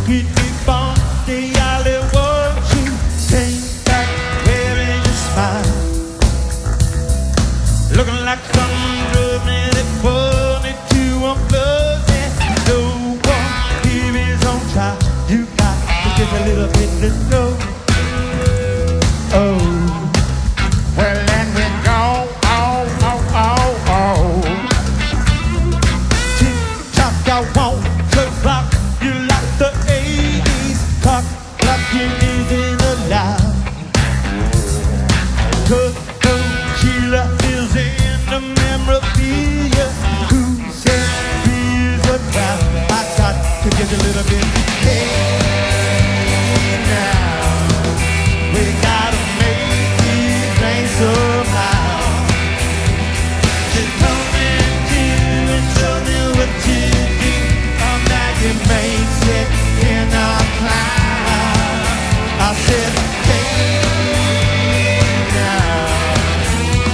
Hit me from the alley, won't you? Came back wearing your smile, looking like some drug man that put me to a blood. No one here is on trial. You got to give a little bit to know. Oh, well, let me go. Oh, oh, oh, oh. Tick tock, I want to rock you like the 80s. Cock, rockin' isn't allowed. 'Cause no Sheila is in the memorabilia. Who said he is a crowd? I got to give you a little bit. Hey, now we gotta make these things somehow. Just come into and show me what you do. I'm not your main set in a cloud. I said, hey, now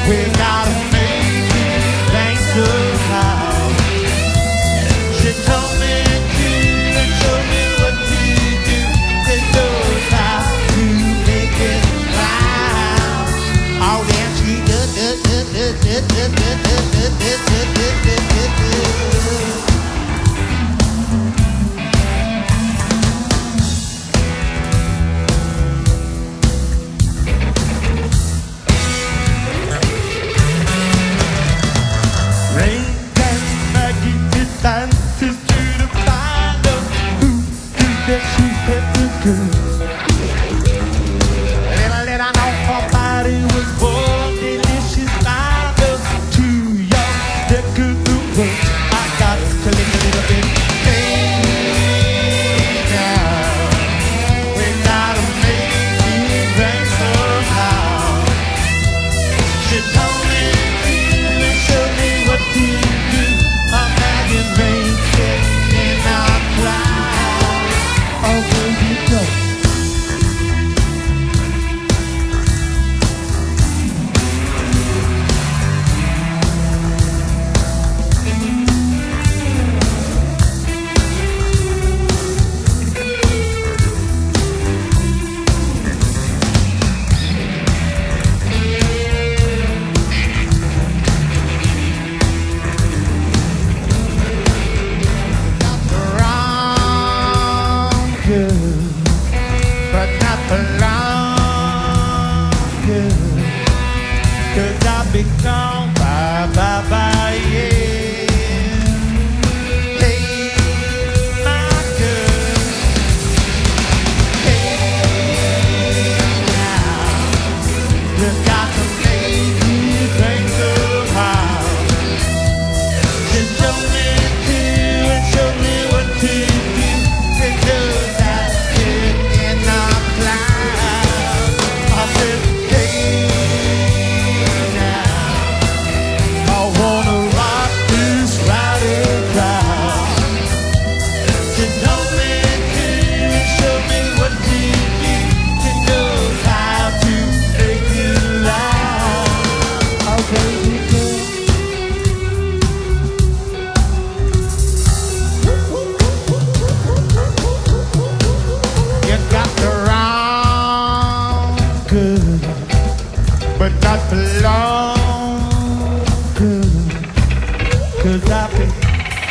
we gotta make these things somehow. She told me to and show me what to do. She knows how to make it loud. Oh, yeah, she does. Rain dance, Maggie, it dances to the final. Who did that? She had the goods. Little did I know her body was born delicious. Final too young, that could do work. I got to live a little bit. Hey, now we gotta make these things somehow. She told me to and show me what to do. I'm having rain set in our cloud. Oh, where you go? Wrong, good, but not the long, good. 'Cause I'll be gone, bye, bye, bye, yeah. Hey, my girl. Hey, now you got to make these things somehow. Just show me to and show me what to do. Because I sit in the cloud. I said, hey, now I wanna rock this rowdy crowd. Just show me to and show me what to do. She knows how to make it loud. Oh, baby girl. You got the wrong good, but not the long good. 'Cause I'll be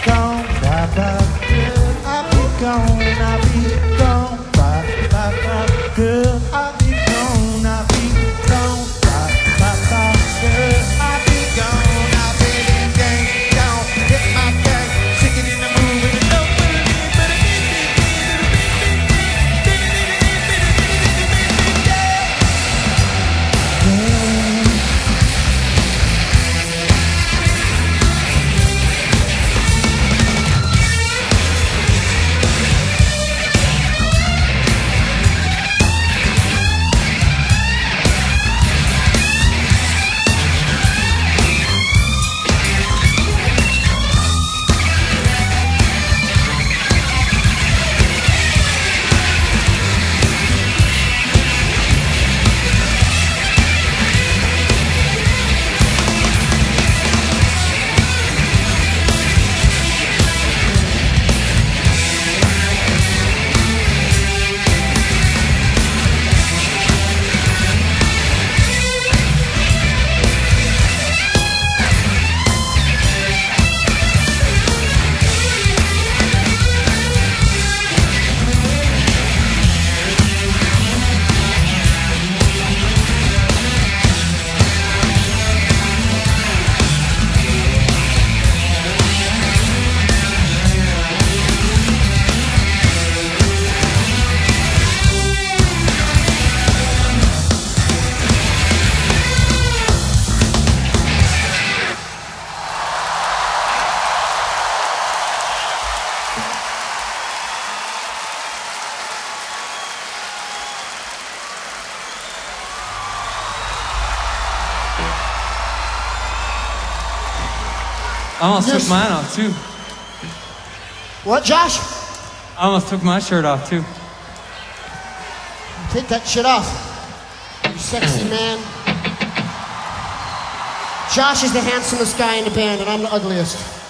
gone, bye, bye, girl. I'll be gone, I'll be gone, bye, bye, bye, girl. I'll be gone, I'll be gone, bye, bye, bye, girl. I'll be gone, I'll be gone. Get my gang, stick it in the mood with it. I almost took mine off too. What, Josh? I almost took my shirt off too. Take that shit off. You sexy man. Josh is the handsomest guy in the band, and I'm the ugliest.